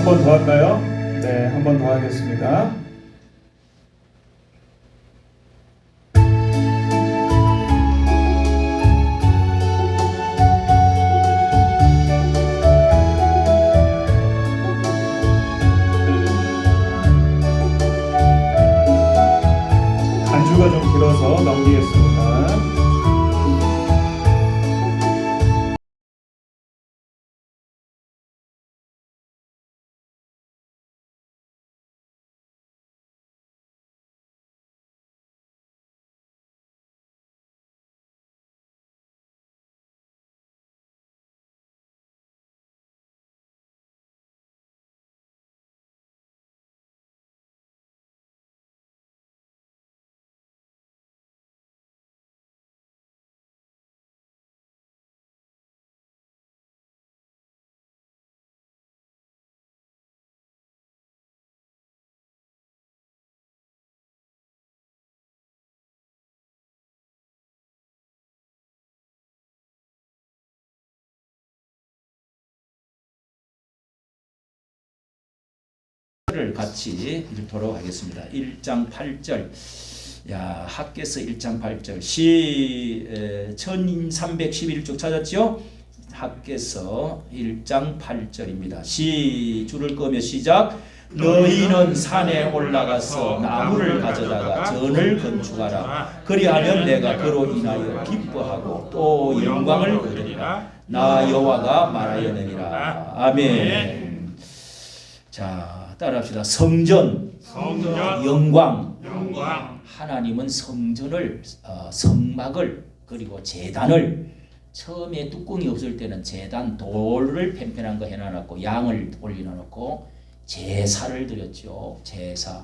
한 번 더 할까요? 네, 한 번 더 하겠습니다. 간주가 좀 길어서 넘기겠습니다. 를 같이 읽도록 하겠습니다. 1장 8절. 야, 학개서 1장 8절. 1311쪽 찾았죠? 학개서 1장 8절입니다. 줄을 끄며 시작. 너희는 산에 올라가서 나무를 가져다가 전을 건축하라. 그리하면 내가 그로 인하여 기뻐하고 또 영광을 얻으리라. 나 여호와가 말하였느니라. 아멘. 자, 따라합시다. 성전, 영광. 하나님은 성전을, 성막을, 그리고 제단을, 처음에 뚜껑이 없을 때는 제단 돌을 팽팽한 거 해놔놓고 양을 올려놓고 제사를 드렸죠. 제사.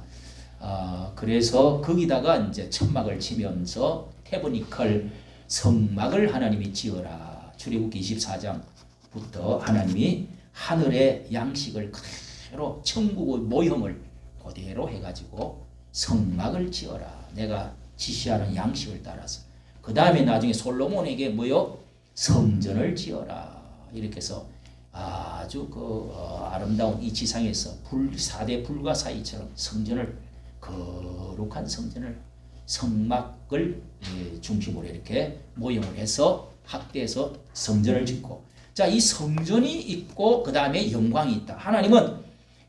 그래서 거기다가 이제 천막을 치면서 태브니컬 성막을 하나님이 지어라. 출애굽기 24장부터 하나님이 하늘의 양식을 그대로 천국의 모형을 그대로 해가지고 성막을 지어라. 내가 지시하는 양식을 따라서. 그 다음에 나중에 솔로몬에게 뭐요? 성전을 지어라. 이렇게 해서 아주 아름다운 이 지상에서 4대 불가사의처럼 성전을, 거룩한 성전을, 성막을 중심으로 이렇게 모형을 해서 확대해서 성전을 짓고, 자, 이 성전이 있고 그 다음에 영광이 있다. 하나님은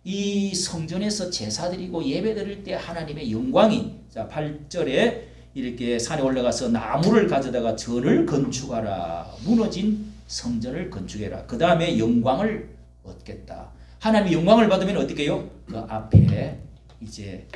이 성전에서 제사 드리고 예배 드릴 때 하나님의 영광이, 자 8절에 이렇게 산에 올라가서 나무를 가져다가 전을 건축하라. 무너진 성전을 건축해라. 그 다음에 영광을 얻겠다. 하나님의 영광을 받으면 어떻게 해요? 그 앞에 이제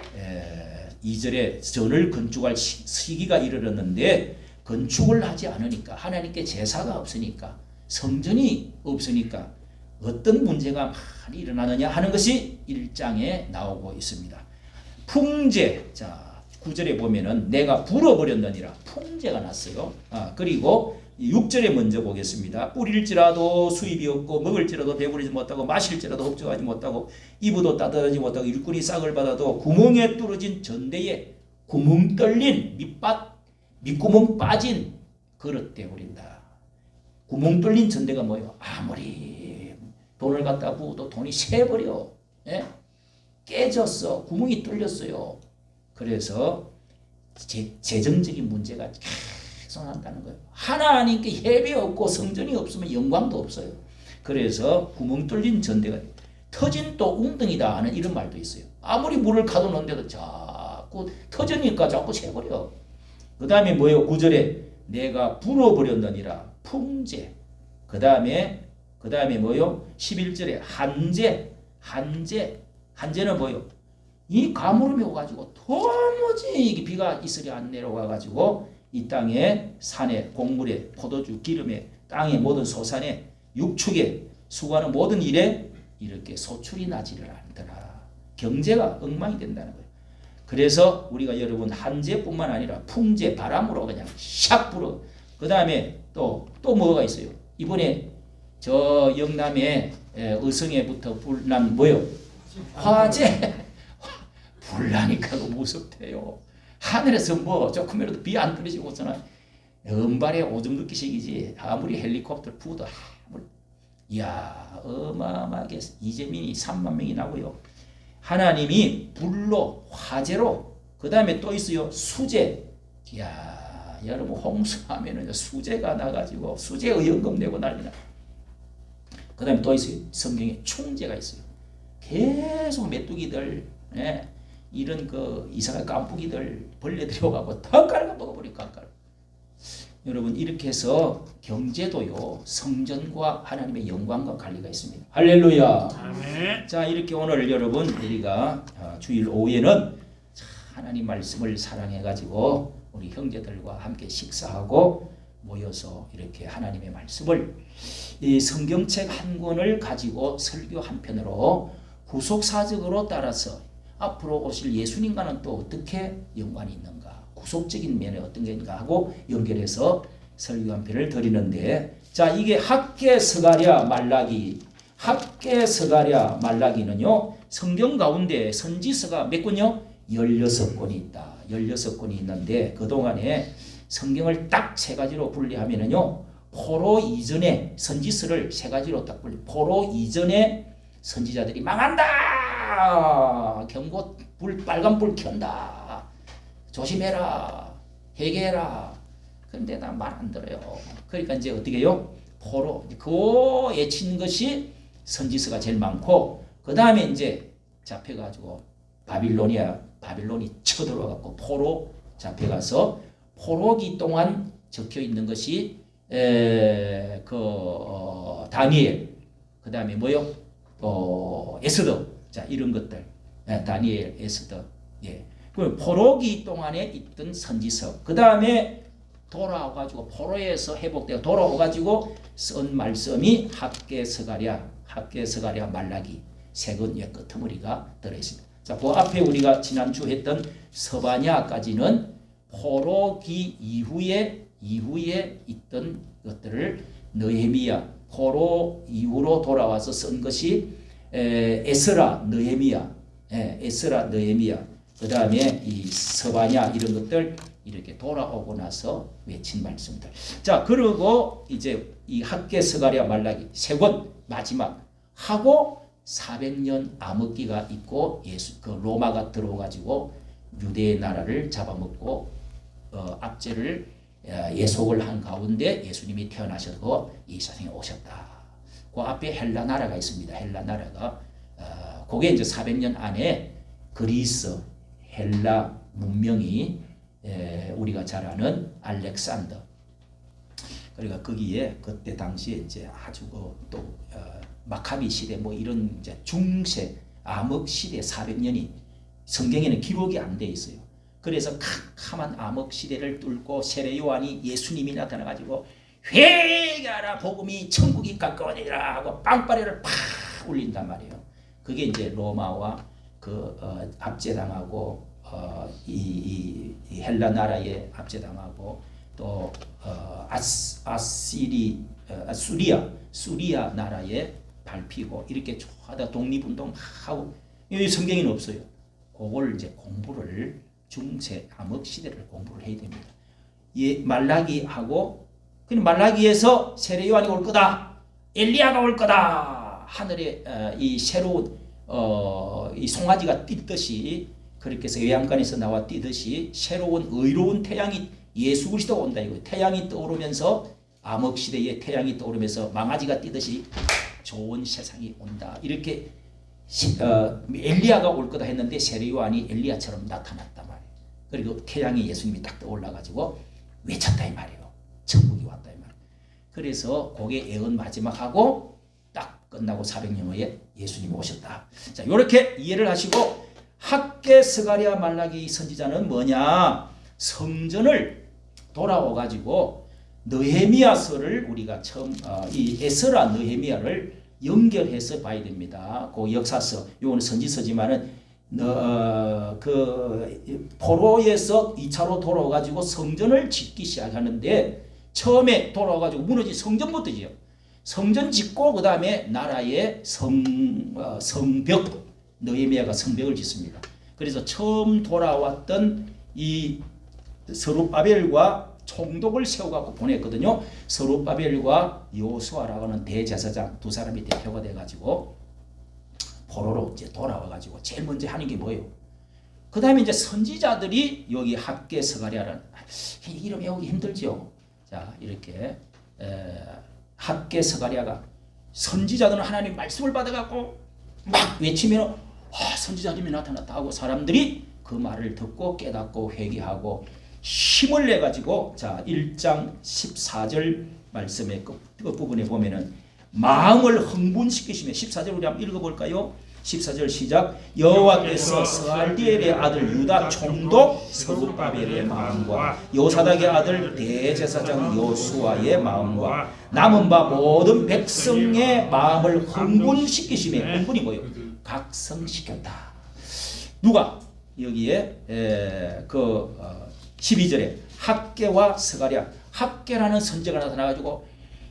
2절에 전을 건축할 시기가 이르렀는데 건축을 하지 않으니까, 하나님께 제사가 없으니까, 성전이 없으니까 어떤 문제가 많이 일어나느냐 하는 것이 1장에 나오고 있습니다. 풍제. 자, 9절에 보면은 내가 불어버렸느니라. 풍제가 났어요. 그리고 6절에 먼저 보겠습니다. 뿌릴지라도 수입이 없고 먹을지라도 배부르지 못하고 마실지라도 흡족하지 못하고 이부도 따뜻하지 못하고 일꾼이 싹을 받아도 구멍에 뚫어진 전대에 구멍 뚫린 밑구멍 빠진 그릇대 버린다. 구멍 뚫린 전대가 뭐예요? 아무리 돈을 갖다 부어도 돈이 새버려. 예? 깨졌어. 구멍이 뚫렸어요. 그래서 재정적인 문제가 계속 난다는 거예요. 하나님께 예배 없고 성전이 없으면 영광도 없어요. 그래서 구멍 뚫린 전대가 터진 또 웅덩이다 하는 이런 말도 있어요. 아무리 물을 가둬놓는데도 자꾸 터지니까 자꾸 새버려. 그 다음에 뭐예요? 9절에 내가 불어버렸느니라. 풍제. 그 다음에 뭐요? 11절에 한재는 뭐요? 이 가물음이 오가지고 도무지 이게 비가 이슬이 안 내려와가지고 이 땅에 산에 곡물에 포도주 기름에 땅의 모든 소산에 육축에 수고하는 모든 일에 이렇게 소출이 나지를 않더라. 경제가 엉망이 된다는 거예요. 그래서 우리가 여러분 한재뿐만 아니라 풍재 바람으로 그냥 샥 불어. 그 다음에 또 뭐가 있어요? 이번에 저 영남의 의성에부터 불난 뭐요? 화재. 불나니까 무섭대요. 하늘에서 뭐 조금이라도 비 안 떨어지고서는 은발에 오줌 넣기식이지. 아무리 헬리콥터 부도 이야 어마어마하게 이재민이 3만 명이 나고요. 하나님이 불로 화재로 그 다음에 또 있어요. 수재. 이야 여러분 홍수하면은 수재가 나가지고 수재 의연금 내고 난리나. 그 다음에 또 있어요. 성경에 충재가 있어요. 계속 메뚜기들 이런 그 이상한 깐풍기들 벌레들이 오가고 더 깔아 먹어버리니까 여러분 이렇게 해서 경제도요 성전과 하나님의 영광과 관리가 있습니다. 할렐루야. 아멘. 자 이렇게 오늘 여러분 우리가 주일 오후에는 하나님 말씀을 사랑해가지고 우리 형제들과 함께 식사하고 모여서 이렇게 하나님의 말씀을 이 성경책 한 권을 가지고 설교 한 편으로 후속사적으로 따라서 앞으로 오실 예수님과는 또 어떻게 연관이 있는가, 구속적인 면에 어떤 게인가 하고 연결해서 설교 한 편을 드리는데, 자 이게 학개 스가랴 말라기, 학개 스가랴 말라기는요 성경 가운데 선지서가 몇 권요? 16권이 있다. 16권이 있는데 그동안에 성경을 딱 세 가지로 분리하면은요 포로 이전에 선지서를 세 가지로 딱 분리. 포로 이전에 선지자들이 망한다. 경고 불 빨간 불 켠다. 조심해라. 회개해라. 근데 나 말 안 들어요. 그러니까 이제 어떻게 해요? 포로 그 외친 것이 선지서가 제일 많고 그 다음에 이제 잡혀가지고 바빌론이 쳐들어가고 포로 잡혀가서 포로기 동안 적혀 있는 것이 다니엘 그 다음에 뭐요? 에스더 자 이런 것들 다니엘 에스더 그 포로기 동안에 있던 선지서 그 다음에 돌아와가지고 포로에서 회복되어 돌아와가지고 쓴 말씀이 학개 스가랴 말라기 세 권의 끄트머리가 들어있습니다. 자, 그 앞에 우리가 지난주 했던 서바냐까지는 포로기 이후에 있던 것들을 느헤미야 포로 이후로 돌아와서 쓴 것이 에스라 느헤미야 그 다음에 이 서바냐 이런 것들 이렇게 돌아오고 나서 외친 말씀들. 자 그리고 이제 이 학개 스가랴 말라기 세 권 마지막 하고 400년 암흑기가 있고 그 로마가 들어가지고 유대의 나라를 잡아먹고 압제를 예속을 한 가운데 예수님이 태어나셔서 이 세상에 오셨다. 그 앞에 헬라 나라가 있습니다. 헬라 나라가 그게 이제 400년 안에 그리스 헬라 문명이 우리가 잘 아는 알렉산더. 그러니까 거기에 그때 당시에 이제 아주 또 마카비 시대 뭐 이런 이제 중세 암흑 시대 400년이 성경에는 기록이 안 돼 있어요. 그래서 캄캄한 암흑 시대를 뚫고 세례 요한이 예수님이 나타나가지고 회개하라 복음이 천국이 가까워지라 하고 빵빠레를 팍 울린단 말이에요. 그게 이제 로마와 압제당하고 이 헬라 나라에 압제당하고 또 수리아 나라에 밟히고 이렇게 하다 독립운동하고 이 성경에는 없어요. 그걸 이제 공부를 중세 암흑 시대를 공부를 해야 됩니다. 말라기하고 그냥 말라기에서 세례 요한이 올 거다. 엘리야가 올 거다. 하늘에 이 새로운 이 송아지가 띠듯이 그렇게 해서 외양간에서 나와 띠듯이 새로운 의로운 태양이 예수 그리스도가 온다 이거. 태양이 떠오르면서 암흑 시대에 태양이 떠오르면서 망아지가 띠듯이 좋은 세상이 온다. 이렇게 엘리야가 올 거다 했는데 세례 요한이 엘리야처럼 나타났단 말이에요. 그리고 태양이 예수님이 딱 떠올라 가지고 외쳤다 이 말이에요. 천국이 왔다 이 말이에요. 그래서 그게 예언 마지막하고 딱 끝나고 400년 후에 예수님 오셨다. 자, 이렇게 이해를 하시고 학개, 스가랴, 말라기 선지자는 뭐냐? 성전을 돌아와 가지고 느헤미야서를 우리가 처음 이 에스라 느헤미야를 연결해서 봐야 됩니다. 그 역사서, 요거는 선지서지만은 그 포로에서 2차로 돌아와 가지고 성전을 짓기 시작하는데 처음에 돌아와 가지고 무너진 성전부터 지요. 성전 짓고 그 다음에 나라의 성벽, 느헤미야가 성벽을 짓습니다. 그래서 처음 돌아왔던 이 스룹바벨과 총독을 세워갖고 보냈거든요. 스룹바벨과 요수아라고 하는 대제사장 두 사람이 대표가 돼가지고 포로로 이제 돌아와가지고 제일 먼저 하는 게 뭐예요? 그 다음에 이제 선지자들이 여기 학개, 스가랴라는 이름 외우기 힘들죠. 자, 이렇게 학개, 스가랴가 선지자들은 하나님 말씀을 받아갖고 막 외치면 선지자님이 나타났다 하고 사람들이 그 말을 듣고 깨닫고 회개하고 힘을 내 가지고 자 1장 14절 말씀의 끝부분에 보면은 마음을 흥분시키시며 14절 우리 한번 읽어볼까요? 14절 시작. 여호와께서 스알디엘의 아들 유다 총독 스룹바벨의 마음과 요사닥의 아들 대제사장 요수아의 마음과 남은 바 모든 백성의 마음을 흥분시키시며 흥분이 뭐예요? 각성시켰다. 누가 여기에 12절에 학개와 스가랴, 학개라는 선지자가 나타나가지고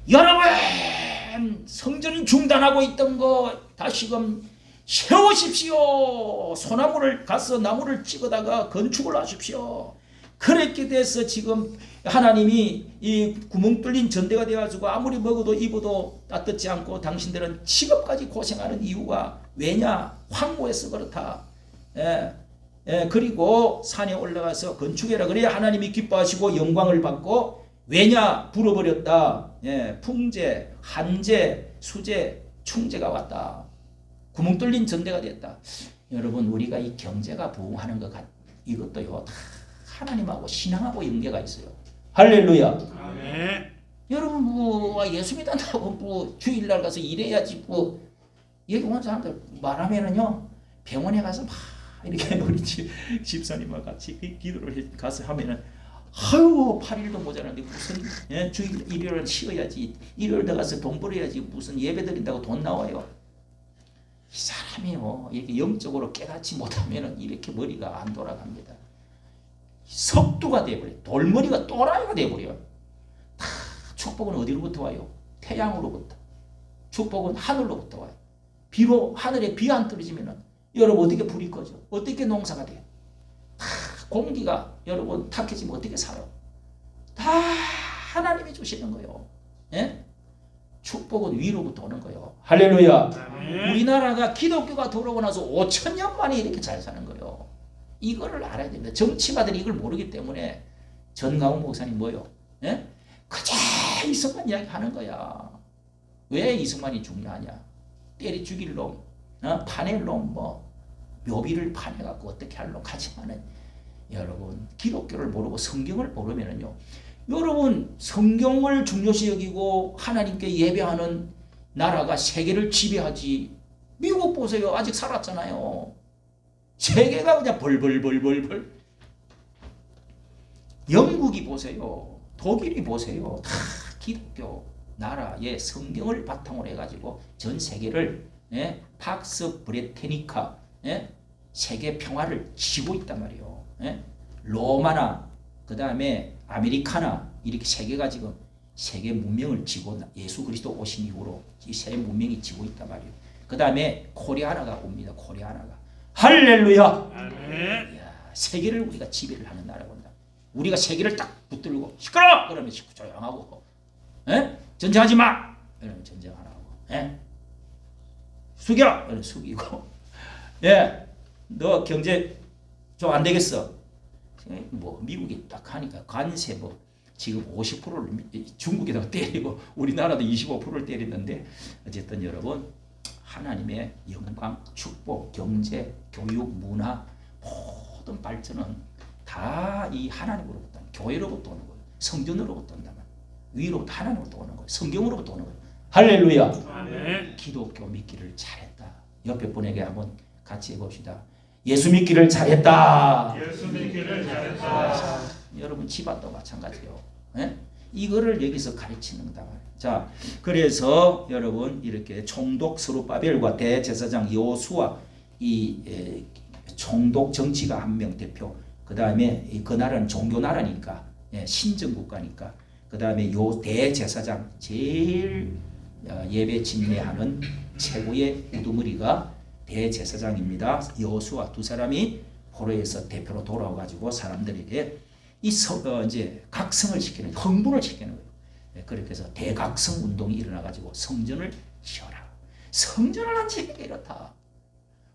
여러분 성전 중단하고 있던 거 다시금 세우십시오. 소나무를 가서 나무를 찍어다가 건축을 하십시오. 그렇게 돼서 지금 하나님이 이 구멍 뚫린 전대가 되어가지고 아무리 먹어도 입어도 따뜻지 않고 당신들은 지금까지 고생하는 이유가 왜냐? 황무해서 그렇다. 그리고 산에 올라가서 건축해라. 그래야 하나님이 기뻐하시고 영광을 받고 왜냐? 불어버렸다. 풍재, 한재, 수재, 충재가 왔다. 구멍 뚫린 전대가 됐다. 여러분 우리가 이 경제가 부흥하는 것 이것도요 다 하나님하고 신앙하고 연계가 있어요. 할렐루야. 아멘. 여러분 뭐 예수 믿는다고 뭐 주일날 가서 일해야지 뭐 여기 온 사람들 말하면은요 병원에 가서 막 이렇게 우리 집사님과 같이 기도를 가서 하면은 아유 8일도 모자란데 무슨 주일 일요일은 쉬어야지 일요일 들어가서 돈 벌어야지 무슨 예배 드린다고 돈 나와요. 이 사람이요 이렇게 영적으로 깨닫지 못하면은 이렇게 머리가 안 돌아갑니다. 석두가 돼버려. 돌머리가 또라이가 돼버려. 다 축복은 어디로부터 와요? 태양으로부터. 축복은 하늘로부터 와요. 비로 하늘에 비 안 떨어지면은 여러분 어떻게 불이 꺼져? 어떻게 농사가 돼요? 다 공기가 여러분 탁해지면 어떻게 살아요? 다 하나님이 주시는 거예요. 예? 축복은 위로부터 오는 거예요. 할렐루야. 아멘. 우리나라가 기독교가 들어오고 나서 5,000년 만에 이렇게 잘 사는 거예요. 이거를 알아야 됩니다. 정치가들이 이걸 모르기 때문에 전가훈 목사님 뭐요? 예? 그저 이승만 이야기 하는 거야. 왜 이승만이 중요하냐? 때리 죽일 놈, 파낼 놈, 뭐 묘비를 파내갖고 어떻게 할 놈 하지만은 여러분 기독교를 모르고 성경을 모르면은요. 여러분 성경을 중요시 여기고 하나님께 예배하는 나라가 세계를 지배하지. 미국 보세요. 아직 살았잖아요. 세계가 그냥 벌벌벌벌벌. 영국이 보세요. 독일이 보세요. 다 기독교 나라의 성경을 바탕으로 해가지고 전 세계를 팍스 브레테니카 세계 평화를 지고 있단 말이에요. 로마나 그 다음에 아메리카나 이렇게 세계가 지금 세계 문명을 지고 예수 그리스도 오신 이후로 이 세계 문명이 지고 있단 말이에요. 그 다음에 코리아나가 옵니다. 코리아나가. 할렐루야. 아멘. 이야, 세계를 우리가 지배를 하는 나라가 온다. 우리가 세계를 딱 붙들고 시끄러! 그러면 조용하고 전쟁하지 마! 이러면 전쟁 안 하고 숙여! 이러면 숙이고 너 경제 좀 안 되겠어. 뭐 미국이 딱 하니까 관세 뭐 지금 50%를 중국에다가 때리고 우리나라도 25%를 때리는데 어쨌든 여러분 하나님의 영광, 축복, 경제, 교육, 문화 모든 발전은 다 이 하나님으로부터 교회로부터 오는 거예요. 성전으로부터 온단 말이에요. 위로부터 하나님으로부터 오는 거예요. 성경으로부터 오는 거예요. 할렐루야. 아멘. 기독교 믿기를 잘했다. 옆에 분에게 한번 같이 해봅시다. 예수 믿기를 잘했다. 예수 믿기를 잘했다. 여러분 집안도 마찬가지요. 예? 이거를 여기서 가르치는 거다. 자, 그래서 여러분 이렇게 총독 스룹바벨과 대제사장 여호수아 이 총독 정치가 한 명 대표. 그 다음에 그 나라는 종교 나라니까 신정 국가니까. 그 다음에 요 대제사장 제일 예배 진례하는 최고의 우두머리가 대제사장입니다. 여호수아 두 사람이 포로에서 대표로 돌아와 가지고 사람들에게 이제 각성을 시키는 흥분을 시키는 거예요. 그렇게 해서 대각성 운동이 일어나 가지고 성전을 지어라. 성전을 안 지으니까 이렇다.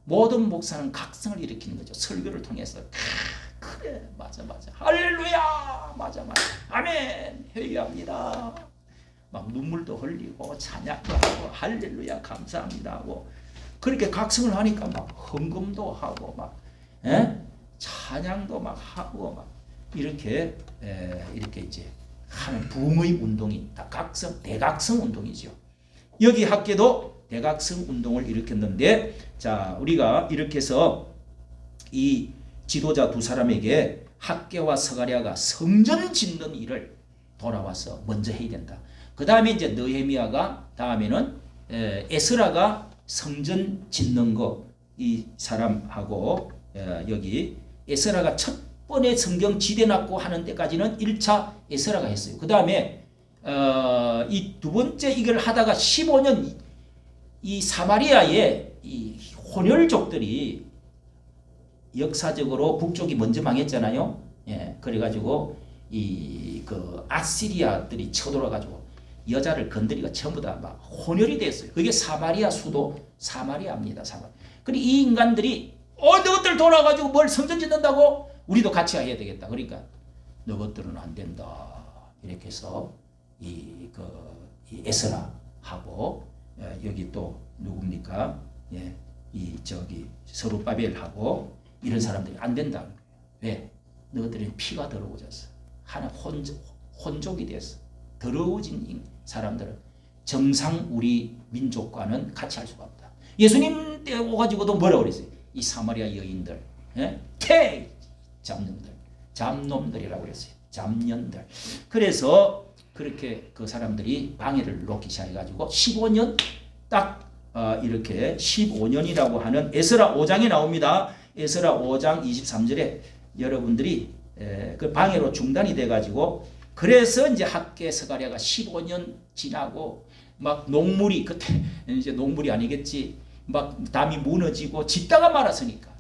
모든 목사는 각성을 일으키는 거죠. 설교를 통해서. 그래, 맞아. 할렐루야, 맞아. 아멘, 회개합니다. 막 눈물도 흘리고 찬양도 하고 할렐루야 감사합니다 하고 그렇게 각성을 하니까 막 헌금도 하고 막 찬양도 막 하고 막 이렇게 이제 하는 부흥의 운동이 다 대각성 운동이죠. 여기 학계도 대각성 운동을 일으켰는데, 자 우리가 이렇게 해서 이 지도자 두 사람에게 학계와 스가랴가 성전 짓는 일을 돌아와서 먼저 해야 된다. 그 다음에 이제 느헤미야가 다음에는 에스라가 성전 짓는 거 이 사람하고 여기 에스라가 첫 번에 성경 지대 놨고 하는 데까지는 1차 에스라가 했어요. 그 다음에 이 두 번째 이걸 하다가 15년 이 사마리아의 이 혼혈족들이 역사적으로 북쪽이 먼저 망했잖아요. 예, 그래가지고 그 아시리아들이 쳐들어가지고 여자를 건드리가 전부 다 막 혼혈이 됐어요. 그게 사마리아 수도 사마리아입니다. 그리고 이 인간들이 너것들 돌아가지고 뭘 성전 짓는다고? 우리도 같이 해야 되겠다. 그러니까 너것들은 안 된다. 이렇게 해서 이 에스라하고 여기 또 누굽니까? 예, 스룹바벨하고 이런 사람들이 안 된다. 왜? 너희들은 피가 더러워졌어. 하나 혼족이 됐어. 더러워진 사람들은 정상 우리 민족과는 같이 할 수가 없다. 예수님 때 오가지고도 뭐라고 그랬어요? 이 사마리아 여인들, 잡놈들이라고 그랬어요. 잡년들. 그래서 그렇게 그 사람들이 방해를 놓기 시작해가지고 15년 딱 이렇게 15년이라고 하는 에스라 5장에 나옵니다. 에스라 5장 23절에 여러분들이 그 방해로 중단이 돼가지고 그래서 이제 학계 스가랴가 15년 지나고 막 농물이 그때 이제 농물이 아니겠지 막 담이 무너지고 짓다가 말았으니까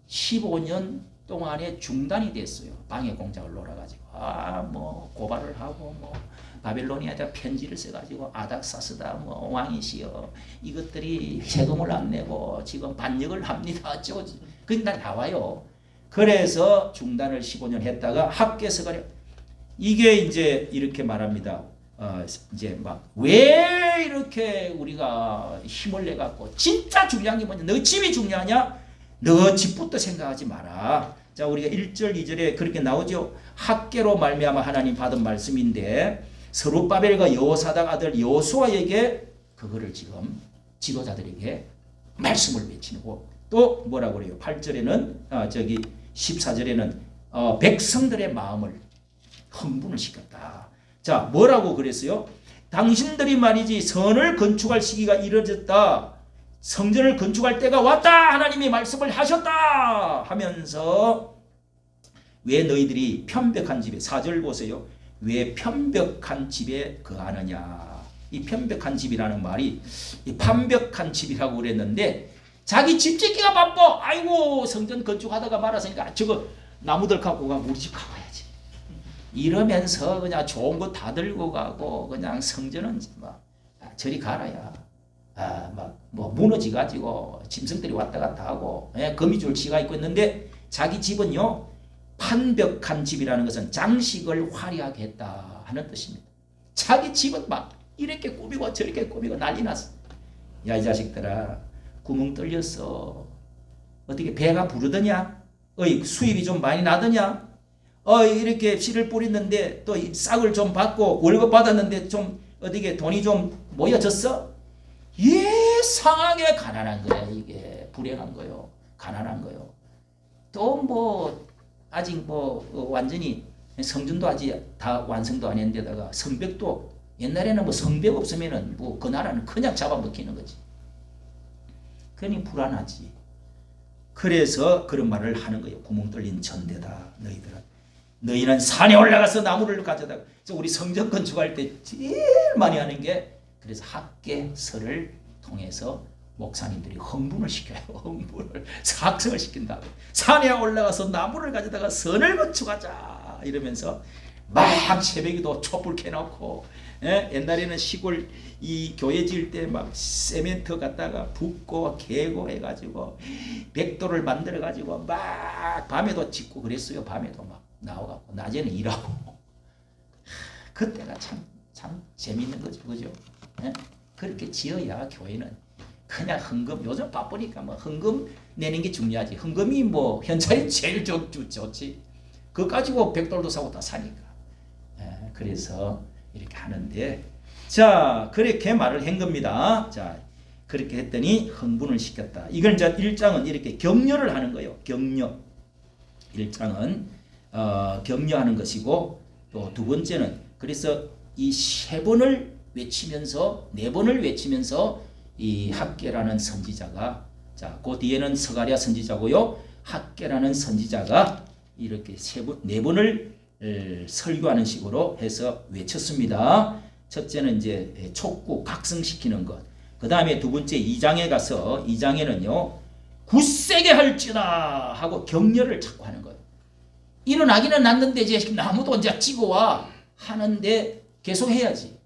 15년 동안에 중단이 됐어요. 방해 공작을 놀아가지고 뭐 고발을 하고 뭐 바벨로니아에다 편지를 써가지고 아닥사스다 뭐 왕이시여 이것들이 세금을 안 내고 지금 반역을 합니다. 어쩌고 그게 다 나와요. 그래서 중단을 15년 했다가 학계 스가랴 이게 이제 이렇게 말합니다. 이제 막 왜 이렇게 우리가 힘을 내 갖고 진짜 중요한 게 뭐냐? 너 집이 중요하냐? 너 집부터 생각하지 마라. 자, 우리가 1절 2절에 그렇게 나오죠. 학계로 말미암아 하나님 받은 말씀인데 스룹바벨과 여호사닥 아들 여호수아에게 그거를 지금 지도자들에게 말씀을 외치고 또 뭐라고 그래요? 8절에는 14절에는 백성들의 마음을 흥분을 시켰다. 자, 뭐라고 그랬어요? 당신들이 말이지 선을 건축할 시기가 이르렀다. 성전을 건축할 때가 왔다. 하나님이 말씀을 하셨다. 하면서 왜 너희들이 편벽한 집에 4절 보세요. 왜 편벽한 집에 거하느냐. 이 편벽한 집이라는 말이 이 판벽한 집이라고 그랬는데 자기 집 짓기가 바빠. 아이고 성전 건축하다가 말았으니까 저거 나무들 갖고 가고 우리 집 가봐야지. 이러면서 그냥 좋은 거 다 들고 가고 그냥 성전은 막 저리 가라야. 막 뭐 무너지 가지고 짐승들이 왔다 갔다 하고 거미줄 치가 있고 있는데 자기 집은요 판벽한 집이라는 것은 장식을 화려하게 했다 하는 뜻입니다. 자기 집은 막 이렇게 꾸미고 저렇게 꾸미고 난리 났어. 야 이 자식들아 구멍 뚫렸어. 어떻게 배가 부르더냐? 수입이 좀 많이 나더냐? 이렇게 씨를 뿌렸는데 또 이 싹을 좀 받고 월급 받았는데 좀 어떻게 돈이 좀 모여졌어? 예상하게 가난한 거야. 이게 불행한 거요. 가난한 거요. 또 뭐 아직 뭐 완전히 성전도 아직 다 완성도 안 했는데다가 성벽도 옛날에는 뭐 성벽 없으면은 뭐 그 나라는 그냥 잡아먹히는 거지. 그러니 불안하지. 그래서 그런 말을 하는 거예요. 구멍 뚫린 전대다. 너희는 산에 올라가서 나무를 가져다가 우리 성전 건축할 때 제일 많이 하는 게 그래서 학계서를 통해서 목사님들이 흥분을 시켜요. 흥분을 sak성을 시킨다고. 산에 올라가서 나무를 가져다가 선을 건축하자 이러면서 막 새벽에도 촛불 켜놓고 옛날에는 시골 이 교회 지을 때 막 세멘트 갖다가 붓고 개고 해가지고 백도를 만들어 가지고 막 밤에도 짓고 그랬어요. 밤에도 막 나와갖고 낮에는 일하고 그때가 참 재밌는 거죠, 그죠? 그렇게 지어야 교회는 그냥 헌금 요즘 바쁘니까 뭐 헌금 내는 게 중요하지. 헌금이 뭐 현찰이 제일 좋지. 그거 가지고 백돌도 사고 다 사니까. 그래서 이렇게 하는데 자 그렇게 말을 한 겁니다. 자 그렇게 했더니 흥분을 시켰다. 이걸 이제 1장은 이렇게 격려를 하는 거예요. 격려. 1장은 격려하는 것이고 또 두 번째는 그래서 이 3번을 외치면서 4번을 외치면서 이 학계라는 선지자가 자 그 뒤에는 스가랴 선지자고요. 학계라는 선지자가 이렇게 4번을 설교하는 식으로 해서 외쳤습니다. 첫째는 이제 촉구 각성시키는 것. 그 다음에 두 번째 2장에 가서 2장에는요 굳세게 할지다 하고 격려를 자꾸 하는 거예요. 일어나기는 났는데 이제 나무도 이제 찌고 와 하는데 계속 해야지.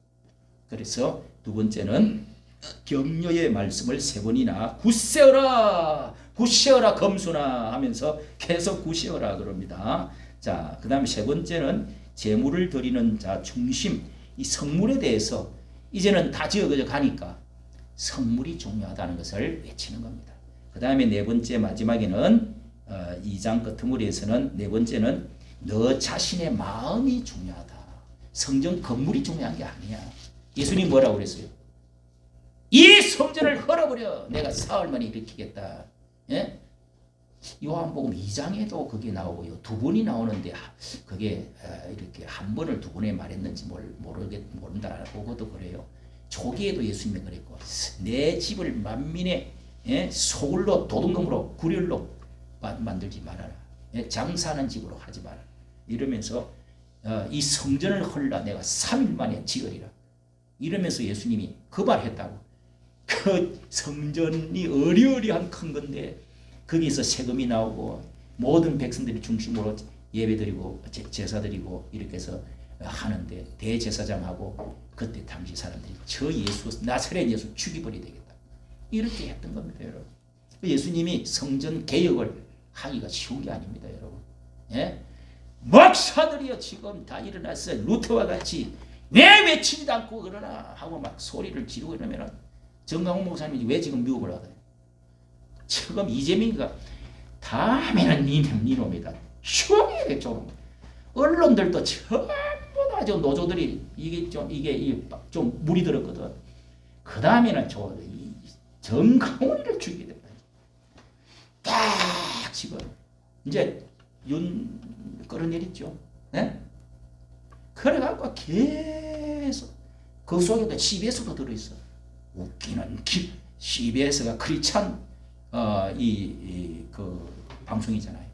그래서 두 번째는 격려의 말씀을 3번이나 굳세어라 굳세어라 검수나 하면서 계속 굳세어라 그럽니다. 자, 그 다음에 3번째는 제물을 드리는 자 중심 이 성물에 대해서 이제는 다 지어져 가니까 성물이 중요하다는 것을 외치는 겁니다. 그 다음에 4번째 마지막에는 2장 끝머리에서는 4번째는 너 자신의 마음이 중요하다. 성전 건물이 중요한 게 아니야. 예수님 뭐라고 그랬어요? 이 성전을 헐어버려 내가 사흘 만에 일으키겠다. 예? 요한복음 2장에도 그게 나오고요. 2번이 나오는데 그게 이렇게 한 번을 2번에 말했는지 모른다. 그것도 그래요. 초기에도 예수님이 그랬고 내 집을 만민의 소굴로 도둑놈으로 구렬로 만들지 말아라. 장사하는 집으로 하지 말아라. 이러면서 이 성전을 헐라 내가 3일 만에 지으리라. 이러면서 예수님이 그 말했다고. 그 성전이 어리어리한 큰 건데 거기서 세금이 나오고 모든 백성들이 중심으로 예배드리고 제사드리고 이렇게 해서 하는데 대제사장하고 그때 당시 사람들이 저 예수 나사렛 예수 죽이버려야 되겠다 이렇게 했던 겁니다. 여러분 예수님이 성전 개혁을 하기가 쉬운 게 아닙니다. 여러분 목사들이요 지금 다 일어났어요. 루터와 같이 왜 외치지도 않고 그러나 하고 막 소리를 지르고 이러면은 정강훈 목사님이 왜 지금 미국을 가요? 지금 이재명이가 다음에는 니놈이다. 조용히 좀 언론들도 전부 다 저 노조들이 이게 좀 물이 들었거든. 그 다음에는 저 정강훈이를 죽이게 된다. 딱 지금 이제 윤 끌어내렸죠. 네? 그래갖고 계속 그 속에도 CBS도 들어있어. 웃기는 CBS가 크리스찬 그 방송이잖아요.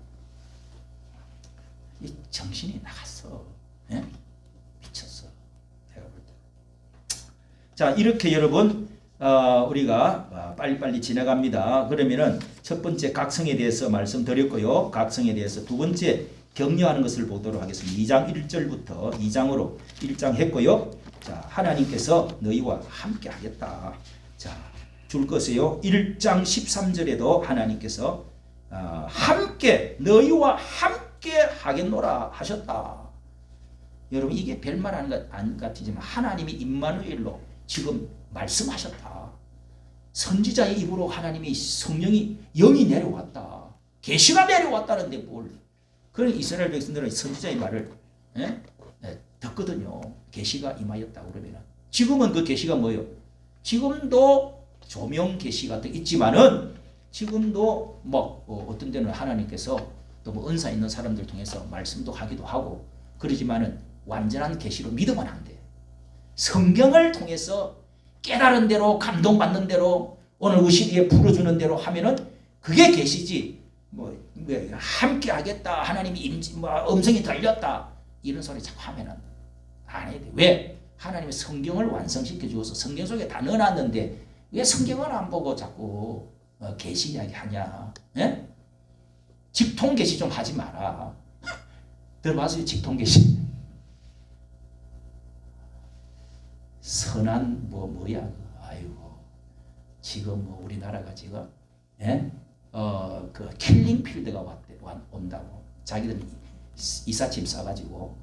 이 정신이 나갔어. 예? 미쳤어. 내가 볼 때. 자 이렇게 여러분 우리가 빨리빨리 지나갑니다. 그러면은 첫 번째 각성에 대해서 말씀드렸고요. 각성에 대해서 두 번째 격려하는 것을 보도록 하겠습니다. 2장 1절부터 2장으로 1장 했고요. 자 하나님께서 너희와 함께 하겠다. 자 줄 것이요. 1장 13절에도 하나님께서 함께 너희와 함께 하겠노라 하셨다. 여러분 이게 별말 안 같지만 하나님이 임마누엘로 지금 말씀하셨다. 선지자의 입으로 하나님이 성령이 영이 내려왔다. 계시가 내려왔다는데 뭘 그런 이스라엘 백성들은 선지자의 말을 듣거든요. 계시가 임하였다 그러면 지금은 그 계시가 뭐예요? 지금도 조명 계시가 있지만은 지금도 뭐 어떤 데는 하나님께서 또 뭐 은사 있는 사람들 통해서 말씀도 하기도 하고 그러지만은 완전한 계시로 믿으면 안 돼. 성경을 통해서 깨달은 대로 감동받는 대로 오늘 의식에 풀어주는 대로 하면은 그게 계시지. 뭐 함께 하겠다 하나님이 음성이 들렸다 이런 소리 자꾸 하면은 안 해야 돼. 왜? 하나님의 성경을 완성시켜 주어서 성경 속에 다 넣어놨는데 왜 성경을 안 보고 자꾸 계시 이야기 하냐? 예? 직통 계시 좀 하지 마라. 들어봤어요? 직통 계시. 선한 뭐야? 아이고 지금 뭐 우리나라가 지금 그 킬링 필드가 온다고 자기들 이삿짐 싸가지고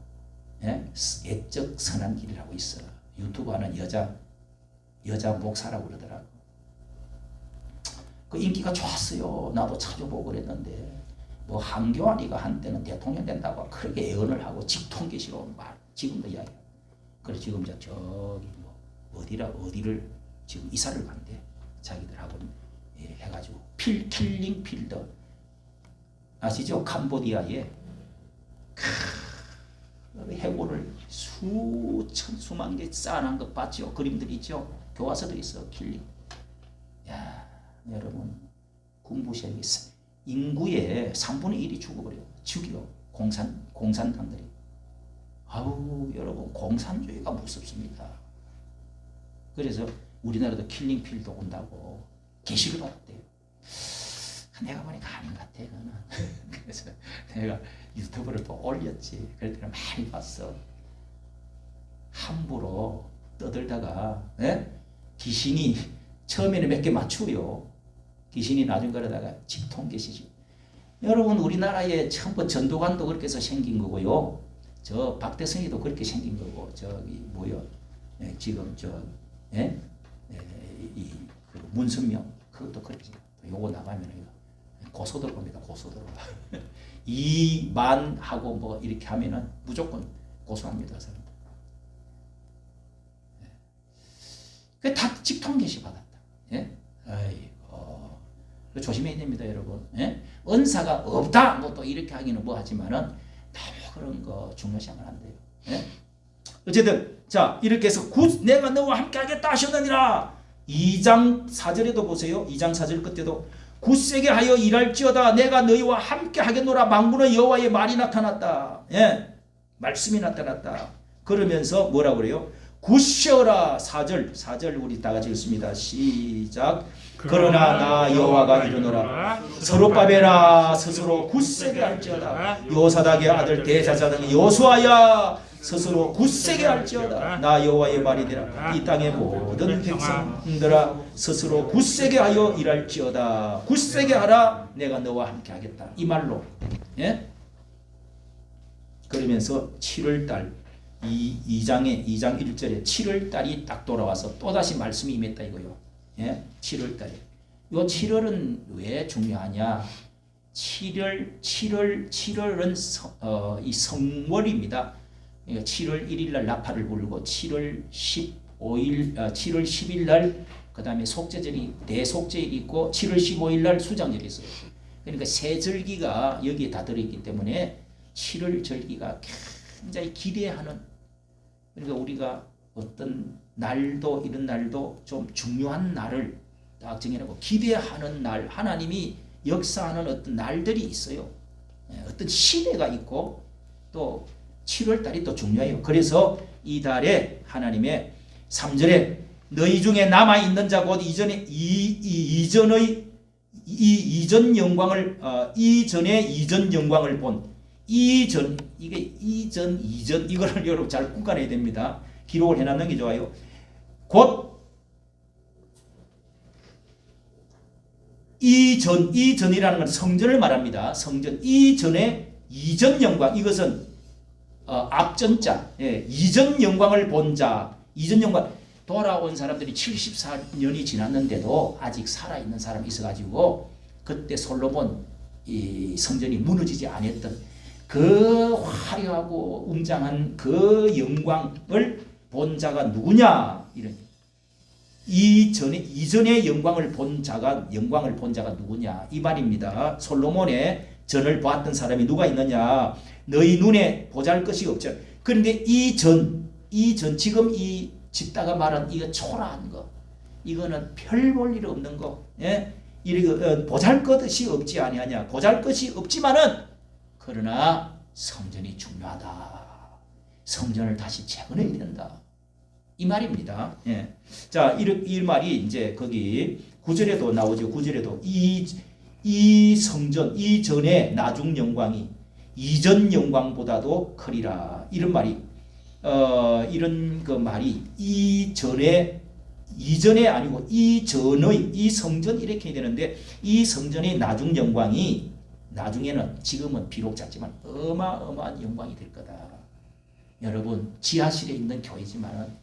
애적 선한 길이라고 있어. 유튜브 하는 여자 목사라고 그러더라고. 그 인기가 좋았어요. 나도 찾아보고 그랬는데 뭐 한교안이가 한때는 대통령 된다고 그렇게 예언을 하고 직통계시로 말 지금도 이야기. 그래 지금 저기 뭐 어디를 지금 이사를 간대 자기들하고 해가지고 킬링 필드 아시죠? 캄보디아에 해골을 수만 개 쌓아놓은 거 봤죠? 그림들 있죠? 교과서도 있어. 킬링. 야 여러분 공부시험이 있어. 인구의 3분의 1이 죽어버려. 죽여. 공산당들이. 아우 여러분 공산주의가 무섭습니다. 그래서 우리나라도 킬링 필드 온다고 계시를 받았대요. 내가 보니까 아닌 것 같아 그거는. 그래서 내가 유튜브를 또 올렸지. 그랬더니 많이 봤어. 함부로 떠들다가 귀신이 처음에는 몇 개 맞추요. 귀신이 나중 그러다가 직통 계시지. 여러분 우리나라에 처음부터 전두환도 그렇게 해서 생긴 거고요. 저 박대성이도 그렇게 생긴 거고 저기 뭐요? 지금 그 문선명 그것도 그렇게. 요거 나가면 고소 들어옵니다. 고소 들어와. 이만하고 뭐 이렇게 하면은 무조건 고소합니다. 사람들. 그 다 직통 계시 받았다. 아이고 조심해야 됩니다, 여러분. 은사가 없다 뭐 또 이렇게 하기는 뭐 하지만은 너무 그런 거 중요시하면 안 돼요. 어쨌든 자 이렇게 해서 내가 너와 함께 하겠다 하셨느니라. 2장 4절에도 보세요. 2장 4절 끝에도 굳세게 하여 일할지어다 내가 너희와 함께 하겠노라. 만군의 여호와의 말이 나타났다. 말씀이 나타났다. 그러면서 뭐라고 그래요? 굳세어라. 4절 우리 다 같이 읽습니다. 시작. 그러나 나 여호와가 이르노라. 서룹바벨아 스스로 굳세게 할지어다. 여호사닥의 아들 대제사장 여호수아야 스스로 굳세게 할지어다. 나 여호와의 말이니라. 이 땅의 모든 백성들아 스스로 굳세게 하여 일할지어다. 굳세게 하라. 내가 너와 함께 하겠다. 이 말로. 그러면서 7월달 2장 1절에 7월달이 딱 돌아와서 또다시 말씀이 임했다 이거요. 7월달에. 요 7월은 왜 중요하냐? 7월은 이 성월입니다. 7월 1일 날 나팔을 불고 7월 10일 날 그다음에 속죄절이 대속죄일이 있고 7월 15일 날 수장절이 있어요. 그러니까 세 절기가 여기에 다 들어 있기 때문에 7월 절기가 굉장히 기대하는, 그러니까 우리가 어떤 날도 이런 날도 좀 중요한 날을 딱 정해놓고 기대하는 날, 하나님이 역사하는 어떤 날들이 있어요. 어떤 시대가 있고 또 7월 달이 또 중요해요. 그래서 이 달에 하나님의 3절에 너희 중에 남아 있는 자 곧 이전의 이전 영광을 이전 영광을 본 이전 이거를 여러분 잘 구간해야 됩니다. 기록을 해놨는 게 좋아요. 곧 이전이라는 건 성전을 말합니다. 성전 이전의 이전 영광, 이것은 앞전자, 이전 영광을 본 자, 이전 영광. 돌아온 사람들이 74년이 지났는데도 아직 살아있는 사람이 있어가지고 그때 솔로몬 이 성전이 무너지지 않았던 그 화려하고 웅장한 그 영광을 본 자가 누구냐? 이런 이전의 영광을 본 자가 누구냐? 이 말입니다. 솔로몬의 전을 보았던 사람이 누가 있느냐? 너희 눈에 보잘것이 없죠. 그런데 이전 지금 이 짓다가 말한 이거 초라한 거, 이거는 별 볼 일 없는 거, 예? 이거 보잘것이 없지 아니하냐? 보잘것이 없지만은 그러나 성전이 중요하다. 성전을 다시 재건해야 된다. 이 말입니다. 예. 자, 이 말이 이제 거기 9절에도 나오죠. 9절에도 이 성전 이전의 나중 영광이 이전 영광보다도 크리라. 이런 말이 이런 그 말이 이전에 아니고 이전의 이 성전 이렇게 해야 되는데 이 성전의 나중 영광이 나중에는 지금은 비록 작지만 어마어마한 영광이 될 거다. 여러분 지하실에 있는 교회지만